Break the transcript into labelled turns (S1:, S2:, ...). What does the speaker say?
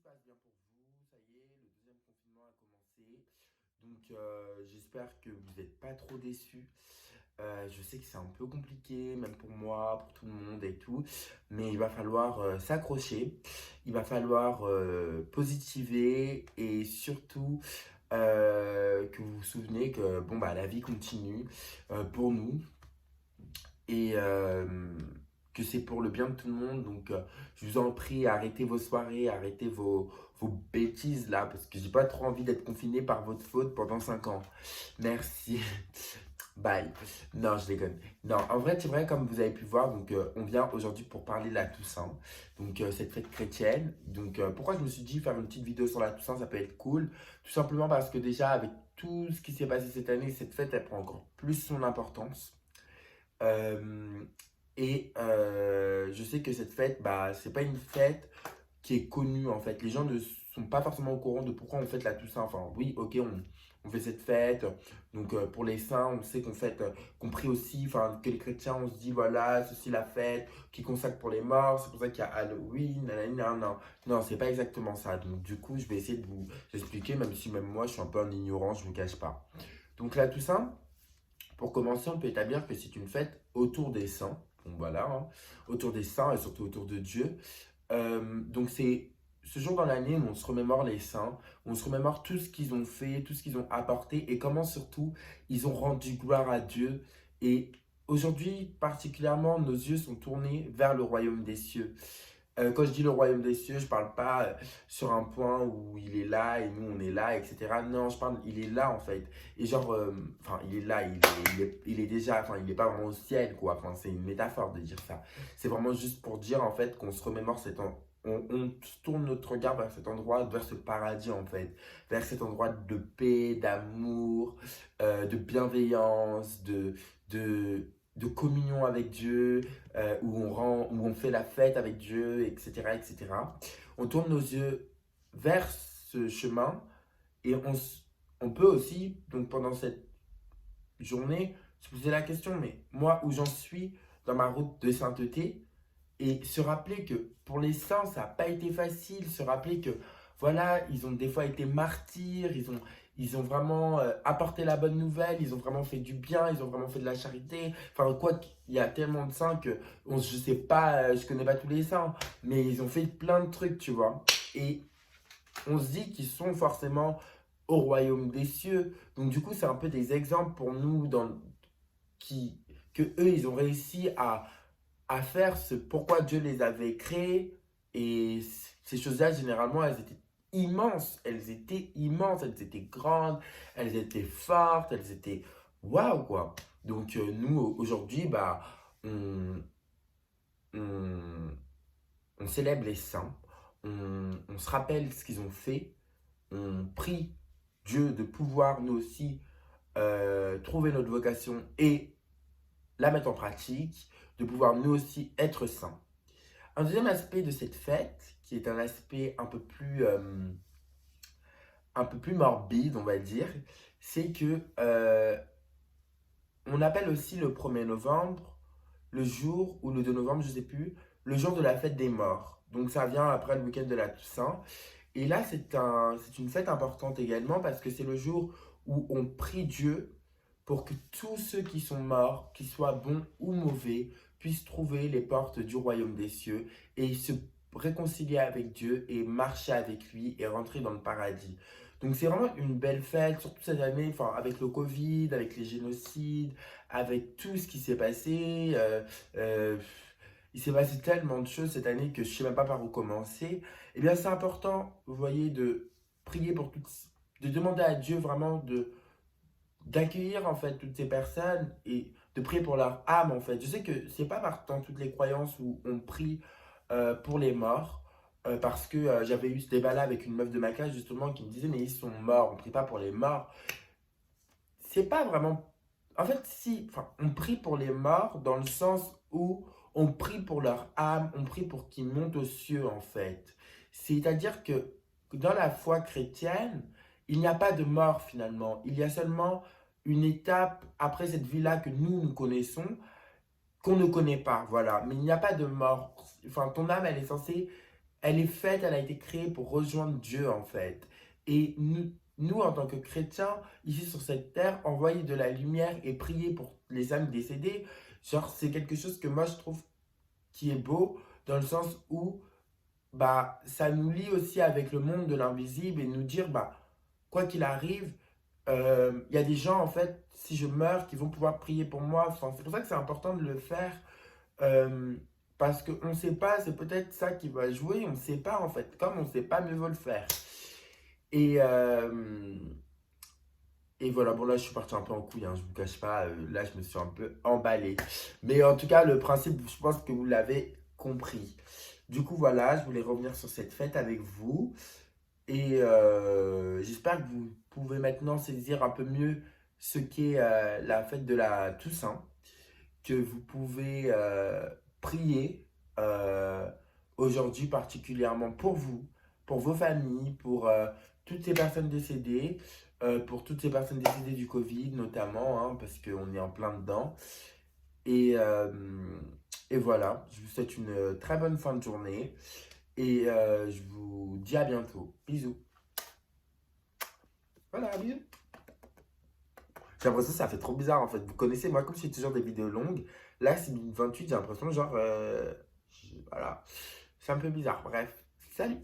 S1: passe bien pour vous. Ça y est, le deuxième confinement a commencé. Donc, j'espère que vous n'êtes pas trop déçus. Je sais que c'est un peu compliqué, même pour moi, pour tout le monde et tout. Mais il va falloir s'accrocher. Il va falloir positiver et surtout que vous vous souvenez que bon, bah, la vie continue pour nous et que c'est pour le bien de tout le monde. Donc, je vous en prie, arrêtez vos soirées, arrêtez vos bêtises là, parce que j'ai pas trop envie d'être confiné par votre faute pendant 5 ans. Merci. Bye. Non, je déconne. Non, en vrai, c'est vrai, comme vous avez pu voir, donc on vient aujourd'hui pour parler de la Toussaint, donc cette fête chrétienne. Donc, pourquoi je me suis dit faire une petite vidéo sur la Toussaint, ça peut être cool. Tout simplement parce que déjà, avec tout ce qui s'est passé cette année, cette fête, elle prend encore plus son importance. Euh, je sais que cette fête, bah, c'est pas une fête qui est connue en fait. Les gens ne sont pas forcément au courant de pourquoi on fête la Toussaint. Enfin, oui, ok, on fait cette fête. Donc, pour les saints, on sait qu'on fête, qu'on prie aussi, enfin, que les chrétiens, on se dit, voilà, ceci la fête, qui consacre pour les morts. C'est pour ça qu'il y a Halloween, nanani, nan, nan. Non, c'est pas exactement ça. Donc, du coup, je vais essayer de vous expliquer, même si même moi, je suis un peu en ignorance, je vous cache pas. Donc, la Toussaint, pour commencer, on peut établir que c'est une fête autour des saints. Donc voilà, hein, autour des saints et surtout autour de Dieu. Donc c'est ce jour dans l'année où on se remémore les saints, où on se remémore tout ce qu'ils ont fait, tout ce qu'ils ont apporté et comment surtout ils ont rendu gloire à Dieu. Et aujourd'hui, particulièrement, nos yeux sont tournés vers le royaume des cieux. Quand je dis le royaume des cieux, je parle pas sur un point où il est là et nous on est là, etc. Non, je parle, il est là en fait. Et genre, enfin, il est là, il est déjà, enfin, il est pas vraiment au ciel, quoi. Enfin, c'est une métaphore de dire ça. C'est vraiment juste pour dire en fait qu'on se remémore on tourne notre regard vers cet endroit, vers ce paradis en fait, vers cet endroit de paix, d'amour, de bienveillance, de communion avec Dieu, où on fait la fête avec Dieu, etc., etc. On tourne nos yeux vers ce chemin et on peut aussi, donc pendant cette journée, se poser la question, mais moi, où j'en suis dans ma route de sainteté, et se rappeler que pour les saints, ça n'a pas été facile. Se rappeler que, voilà, ils ont des fois été martyrs, ils ont vraiment apporté la bonne nouvelle, ils ont vraiment fait du bien, ils ont vraiment fait de la charité. Enfin, quoi qu'il y a tellement de saints que je sais pas, je connais pas tous les saints, mais ils ont fait plein de trucs, tu vois. Et on se dit qu'ils sont forcément au royaume des cieux. Donc, du coup, c'est un peu des exemples pour nous qui, que eux, ils ont réussi à faire ce pourquoi Dieu les avait créés. Et ces choses-là, généralement, elles étaient immenses. Elles étaient immenses, elles étaient grandes, elles étaient fortes, elles étaient waouh, quoi. Donc, nous, aujourd'hui, bah, on, on, on célèbre les saints, on se rappelle ce qu'ils ont fait, on prie Dieu de pouvoir nous aussi trouver notre vocation et la mettre en pratique, de pouvoir nous aussi être saints. Un deuxième aspect de cette fête, qui est un aspect un peu plus morbide, on va dire, c'est que on appelle aussi le 1er novembre le jour, ou le 2 novembre, je ne sais plus, le jour de la fête des morts. Donc ça vient après le week-end de la Toussaint. Et là, c'est une fête importante également parce que c'est le jour où on prie Dieu pour que tous ceux qui sont morts, qu'ils soient bons ou mauvais, puissent trouver les portes du royaume des cieux et se réconcilier avec Dieu et marcher avec lui et rentrer dans le paradis. Donc c'est vraiment une belle fête, surtout cette année, enfin, avec le Covid, avec les génocides, avec tout ce qui s'est passé. Euh, il s'est passé tellement de choses cette année que je ne sais même pas par où commencer. Eh bien, c'est important, vous voyez, de prier pour toutes, de demander à Dieu vraiment d'accueillir en fait toutes ces personnes et de prier pour leur âme en fait. Je sais que c'est pas dans toutes les croyances où on prie pour les morts. Parce que j'avais eu ce débat-là avec une meuf de ma classe justement qui me disait mais ils sont morts, on prie pas pour les morts. C'est pas vraiment. En fait, si, enfin, on prie pour les morts dans le sens où on prie pour leur âme, on prie pour qu'ils montent aux cieux, en fait. C'est-à-dire que dans la foi chrétienne, il n'y a pas de mort finalement. Il y a seulement une étape après cette vie-là que nous connaissons, qu'on ne connaît pas, voilà. Mais il n'y a pas de mort. Enfin, ton âme, elle est censée elle est faite, elle a été créée pour rejoindre Dieu en fait. Et nous en tant que chrétiens, ici sur cette terre, envoyer de la lumière et prier pour les âmes décédées, genre c'est quelque chose que moi je trouve qui est beau dans le sens où bah ça nous lie aussi avec le monde de l'invisible et nous dire bah quoi qu'il arrive, il y a des gens en fait, si je meurs, qui vont pouvoir prier pour moi. Enfin, c'est pour ça que c'est important de le faire. euh, Parce qu'on ne sait pas, c'est peut-être ça qui va jouer, on ne sait pas en fait. Comme on ne sait pas, mieux vaut le faire. Et, euh, et voilà, bon là je suis parti un peu en couille, hein, je ne vous cache pas, là je me suis un peu emballé. Mais en tout cas, le principe, je pense que vous l'avez compris. Du coup, voilà, je voulais revenir sur cette fête avec vous. Et j'espère que vous pouvez maintenant saisir un peu mieux ce qu'est la fête de la Toussaint, que vous pouvez prier euh, aujourd'hui particulièrement pour vous, pour vos familles, pour toutes ces personnes décédées, pour toutes ces personnes décédées du Covid notamment, hein, parce qu'on est en plein dedans. Et, euh, et voilà, je vous souhaite une très bonne fin de journée et je vous dis à bientôt. Bisous. Voilà, bisous. J'ai l'impression que ça fait trop bizarre en fait. Vous connaissez, moi, comme je fais toujours des vidéos longues, là, c'est 28, j'ai l'impression, genre, voilà, c'est un peu bizarre. Bref, salut!